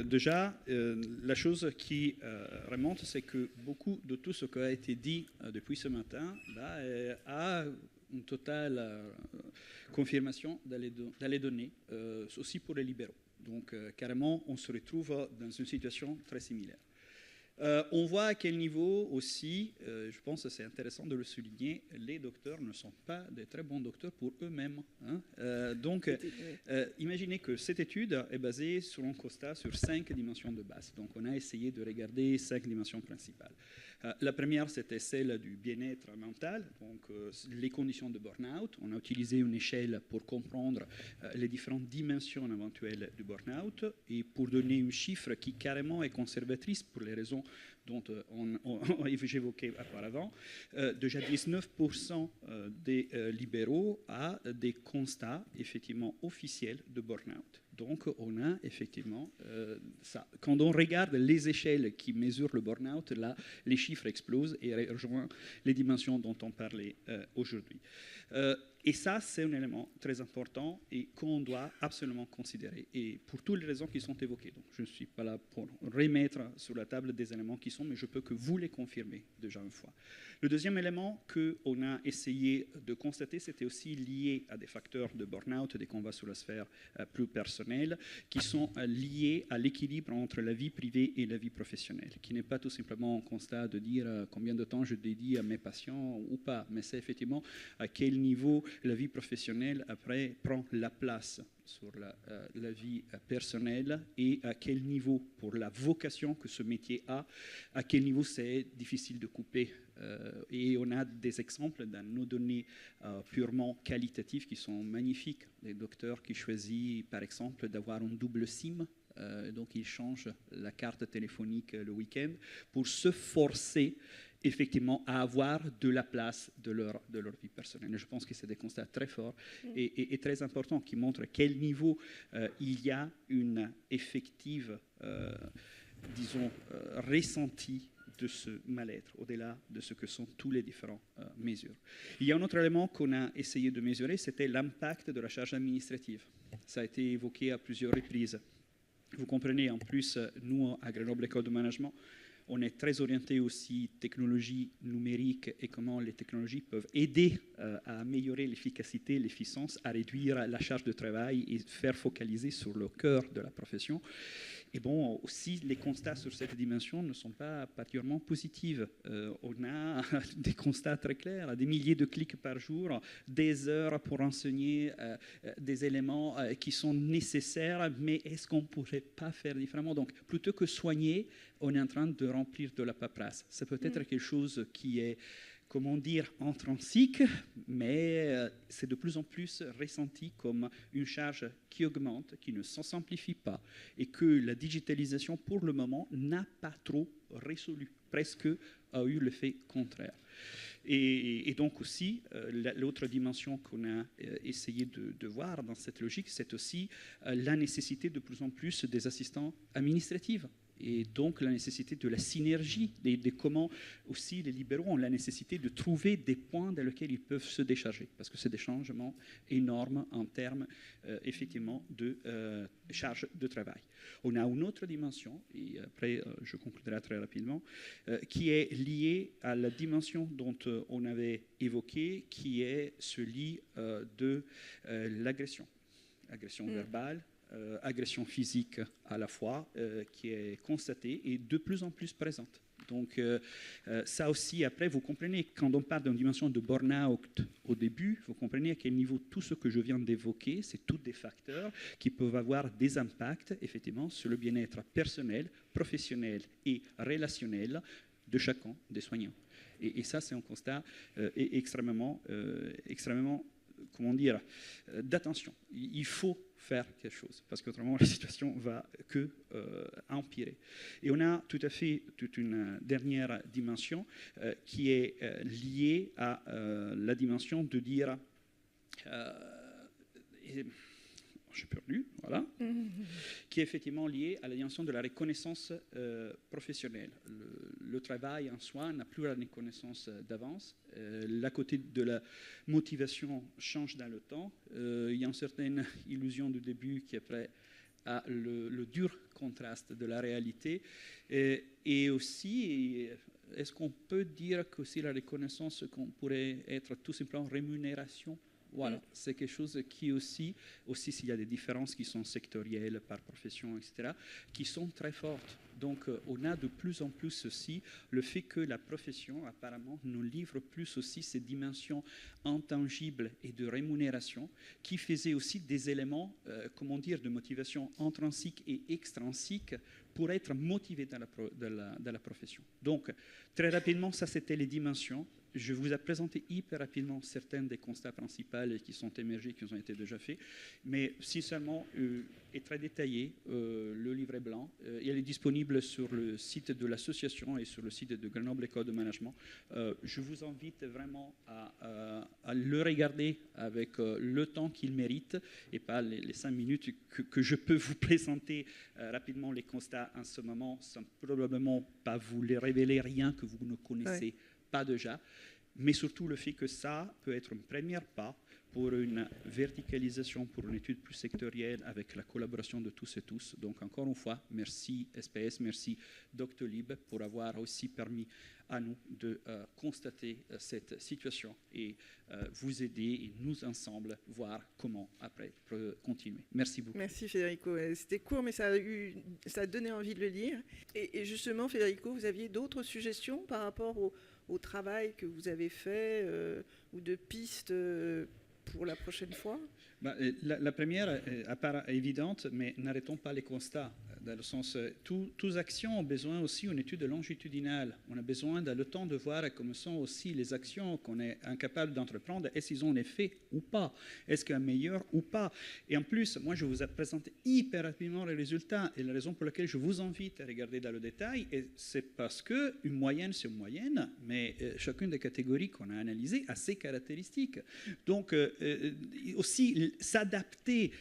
Déjà, la chose qui remonte, c'est que beaucoup de tout ce qui a été dit depuis ce matin a une totale confirmation dans les données, aussi pour les libéraux. Donc, carrément, on se retrouve dans une situation très similaire. On voit à quel niveau aussi, je pense que c'est intéressant de le souligner, les docteurs ne sont pas des très bons docteurs pour eux-mêmes. Donc, imaginez que cette étude est basée sur un constat sur 5 dimensions de base. Donc, on a essayé de regarder 5 dimensions principales. La première, c'était celle du bien-être mental, donc les conditions de burn-out. On a utilisé une échelle pour comprendre les différentes dimensions éventuelles du burn-out et pour donner un chiffre qui carrément est conservatrice pour les raisons dont j'évoquais auparavant. Déjà 19% des libéraux a des constats effectivement officiels de burn-out. Donc, on a effectivement ça. Quand on regarde les échelles qui mesurent le burn-out, là, les chiffres explosent et rejoignent les dimensions dont on parlait aujourd'hui. Et ça, c'est un élément très important et qu'on doit absolument considérer. Et pour toutes les raisons qui sont évoquées. Donc, je ne suis pas là pour remettre sur la table des éléments qui sont, mais je peux que vous les confirmer déjà une fois. Le deuxième élément qu'on a essayé de constater, c'était aussi lié à des facteurs de burn-out, dès qu'on va sur la sphère plus personnelle, qui sont liés à l'équilibre entre la vie privée et la vie professionnelle, qui n'est pas tout simplement un constat de dire combien de temps je dédie à mes patients ou pas, mais c'est effectivement à quel niveau la vie professionnelle, après, prend la place sur la vie personnelle et à quel niveau, pour la vocation que ce métier a, à quel niveau c'est difficile de couper. Et on a des exemples dans nos données purement qualitatives qui sont magnifiques. Des docteurs qui choisissent, par exemple, d'avoir une double SIM. Donc, ils changent la carte téléphonique le week-end pour se forcer effectivement à avoir de la place de leur vie personnelle. Je pense que c'est des constats très forts et très importants qui montrent à quel niveau il y a une effective, disons, ressentie de ce mal-être, au-delà de ce que sont tous les différentes mesures. Il y a un autre élément qu'on a essayé de mesurer, c'était l'impact de la charge administrative. Ça a été évoqué à plusieurs reprises. Vous comprenez, en plus, nous, à Grenoble École de Management, on est très orienté aussi technologie numérique et comment les technologies peuvent aider à améliorer l'efficacité, l'efficience, à réduire la charge de travail et faire focaliser sur le cœur de la profession. Et bon, aussi, les constats sur cette dimension ne sont pas particulièrement positifs. On a des constats très clairs, des milliers de clics par jour, des heures pour enseigner des éléments qui sont nécessaires, mais est-ce qu'on ne pourrait pas faire différemment? Donc, plutôt que soigner, on est en train de remplir de la paperasse. C'est peut-être quelque chose qui est, comment dire, intrinsique, mais c'est de plus en plus ressenti comme une charge qui augmente, qui ne s'en simplifie pas, et que la digitalisation, pour le moment, n'a pas trop résolu, presque a eu l'effet contraire. Et donc aussi, l'autre dimension qu'on a essayé de voir dans cette logique, c'est aussi la nécessité de plus en plus des assistants administratifs. Et donc la nécessité de la synergie, de comment aussi les libéraux ont la nécessité de trouver des points dans lesquels ils peuvent se décharger, parce que c'est des changements énormes en termes effectivement de charge de travail. On a une autre dimension, et après je conclurai très rapidement, qui est liée à la dimension dont on avait évoqué, qui est celui de l'agression, agression verbale, agression physique à la fois, qui est constatée et de plus en plus présente. Donc ça aussi, après, vous comprenez, quand on parle d'une dimension de burn-out au début, vous comprenez à quel niveau tout ce que je viens d'évoquer, c'est tous des facteurs qui peuvent avoir des impacts, effectivement, sur le bien-être personnel, professionnel et relationnel de chacun des soignants. Et ça, c'est un constat extrêmement, comment dire, d'attention. Il faut faire quelque chose, parce qu'autrement la situation va que empirer. Et on a tout à fait toute une dernière dimension qui est liée à la dimension de dire j'ai perdu, voilà, qui est effectivement lié à la dimension de la reconnaissance professionnelle. Le travail en soi n'a plus la reconnaissance d'avance. La côté de la motivation change dans le temps. Il y a une certaine illusion du début qui après à le dur contraste de la réalité. Et aussi, est-ce qu'on peut dire que aussi la reconnaissance qu'on pourrait être tout simplement rémunération? Voilà, c'est quelque chose qui aussi s'il y a des différences qui sont sectorielles par profession, etc., qui sont très fortes. Donc, on a de plus en plus aussi le fait que la profession, apparemment, nous livre plus aussi ces dimensions intangibles et de rémunération qui faisaient aussi des éléments, comment dire, de motivation intrinsique et extrinsique pour être motivé dans la profession. Donc, très rapidement, ça, c'était les dimensions. Je vous ai présenté hyper rapidement certains des constats principaux qui sont émergés, qui ont été déjà faits, mais sincèrement, est très détaillé, le livret blanc. Il est disponible sur le site de l'association et sur le site de Grenoble École de Management. Je vous invite vraiment à le regarder avec le temps qu'il mérite et pas les 5 minutes que je peux vous présenter rapidement les constats en ce moment, sans probablement pas vous les révéler rien que vous ne connaissez pas déjà, mais surtout le fait que ça peut être un premier pas pour une verticalisation, pour une étude plus sectorielle avec la collaboration de tous et tous. Donc encore une fois, merci SPS, merci Doctolib pour avoir aussi permis à nous de constater cette situation et vous aider et nous ensemble voir comment après continuer. Merci beaucoup. Merci Federico. C'était court mais ça a donné envie de le lire. Et justement Federico, vous aviez d'autres suggestions par rapport au travail que vous avez fait ou de pistes pour la prochaine fois? La première apparaît évidente, mais n'arrêtons pas les constats. Dans le sens, toutes actions ont besoin aussi d'une étude longitudinale. On a besoin de le temps de voir comment sont aussi les actions qu'on est incapable d'entreprendre. Est-ce qu'ils ont un effet ou pas? Est-ce qu'il y a un meilleur ou pas? Et en plus, moi, je vous ai présenté hyper rapidement les résultats. Et la raison pour laquelle je vous invite à regarder dans le détail, c'est parce qu'une moyenne, c'est une moyenne, mais chacune des catégories qu'on a analysées a ses caractéristiques. Donc, aussi s'adapter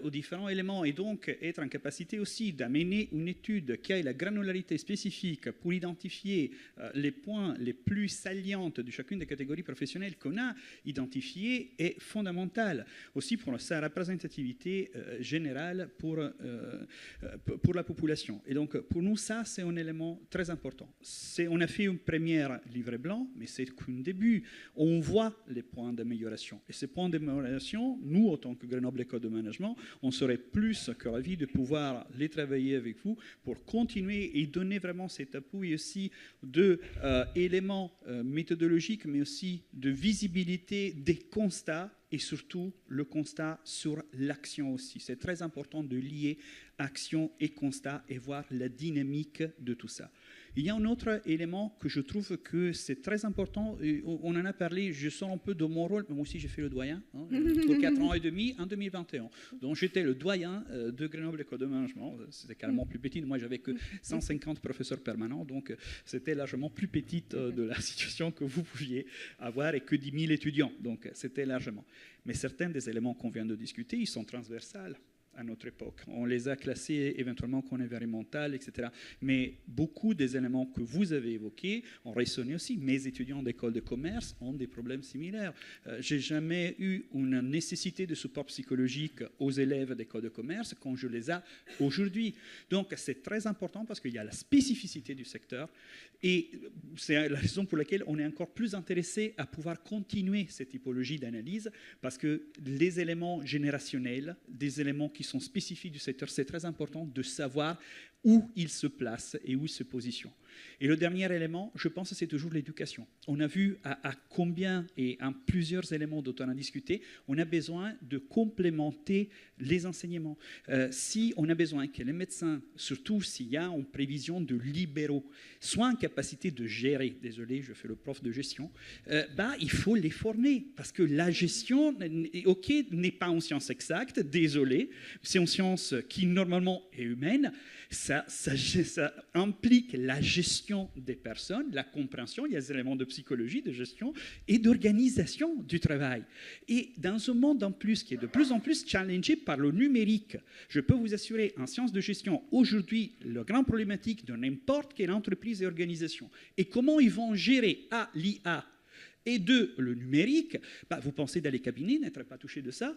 aux différents éléments et donc être en capacité aussi d'amener une étude qui ait la granularité spécifique pour identifier les points les plus salients de chacune des catégories professionnelles qu'on a identifiées est fondamental aussi pour sa représentativité générale pour la population. Et donc pour nous, ça c'est un élément très important. On a fait une première livret blanc, mais c'est qu'un début. On voit les points d'amélioration. Et ces points d'amélioration, nous, en tant que Grenoble École de Management, on serait plus que ravis de pouvoir les travailler avec vous pour continuer et donner vraiment cet appui aussi d'éléments méthodologiques, mais aussi de visibilité des constats et surtout le constat sur l'action aussi. C'est très important de lier action et constat et voir la dynamique de tout ça. Il y a un autre élément que je trouve que c'est très important, on en a parlé, je sens un peu de mon rôle, mais moi aussi j'ai fait le doyen, pour 4 ans et demi en 2021. Donc j'étais le doyen de Grenoble École de Management, c'était carrément plus petit, moi j'avais que 150 professeurs permanents, donc c'était largement plus petite de la situation que vous pouviez avoir et que 10 000 étudiants, donc c'était largement. Mais certains des éléments qu'on vient de discuter, ils sont transversales à notre époque. On les a classés éventuellement qu'on est environnemental, etc. Mais beaucoup des éléments que vous avez évoqués ont résonné aussi. Mes étudiants d'école de commerce ont des problèmes similaires. J'ai jamais eu une nécessité de support psychologique aux élèves d'école de commerce quand je les ai aujourd'hui. Donc c'est très important parce qu'il y a la spécificité du secteur et c'est la raison pour laquelle on est encore plus intéressé à pouvoir continuer cette typologie d'analyse parce que les éléments générationnels, des éléments qui sont spécifiques du secteur, c'est très important de savoir où il se place et où il se positionne. Et le dernier élément, je pense, c'est toujours l'éducation. On a vu à combien et en plusieurs éléments dont on a discuté, on a besoin de complémenter les enseignements. Si on a besoin que les médecins, surtout s'il y a une prévision de libéraux, soient en capacité de gérer, désolé, je fais le prof de gestion, il faut les former parce que la gestion, ok, n'est pas une science exacte, désolé, c'est une science qui normalement est humaine. Ça implique la gestion des personnes, la compréhension, il y a des éléments de psychologie, de gestion et d'organisation du travail. Et dans un monde en plus qui est de plus en plus challengé par le numérique, je peux vous assurer, en sciences de gestion, aujourd'hui, la grande problématique de n'importe quelle entreprise et organisation et comment ils vont gérer l'IA et le numérique, vous pensez dans les cabinets n'être pas touchés de ça?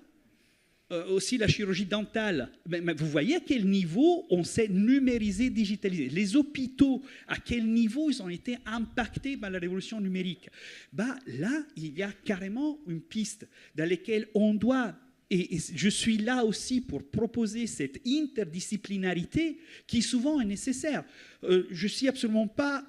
aussi la chirurgie dentale. Mais vous voyez à quel niveau on s'est numérisé, digitalisé. Les hôpitaux, à quel niveau ils ont été impactés par la révolution numérique. Là, il y a carrément une piste dans laquelle on doit, et je suis là aussi pour proposer cette interdisciplinarité qui souvent est nécessaire. Je ne suis absolument pas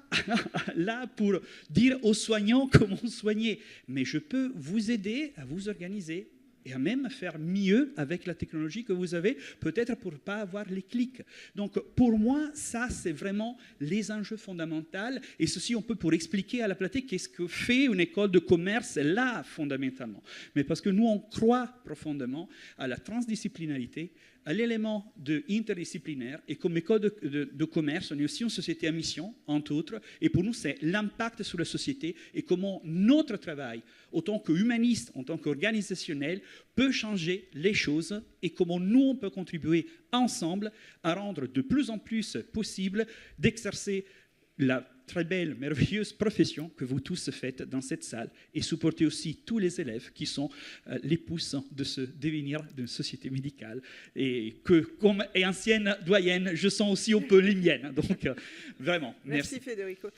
là pour dire aux soignants comment soigner, mais je peux vous aider à vous organiser et à même faire mieux avec la technologie que vous avez, peut-être pour ne pas avoir les clics. Donc, pour moi, ça, c'est vraiment les enjeux fondamentaux. Et ceci, on peut pour expliquer à la pratique qu'est-ce que fait une école de commerce là, fondamentalement. Mais parce que nous, on croit profondément à la transdisciplinarité, à l'élément de interdisciplinaire, et comme école de commerce, on est aussi une société à mission, entre autres, et pour nous, c'est l'impact sur la société et comment notre travail, autant qu'humaniste, en tant qu'organisationnel, peut changer les choses et comment nous, on peut contribuer ensemble à rendre de plus en plus possible d'exercer la très belle, merveilleuse profession que vous tous faites dans cette salle et supporter aussi tous les élèves qui sont les poussants de ce devenir d'une société médicale et que, comme ancienne doyenne, je sens aussi un peu les miennes. Donc, vraiment, merci. Merci Federico.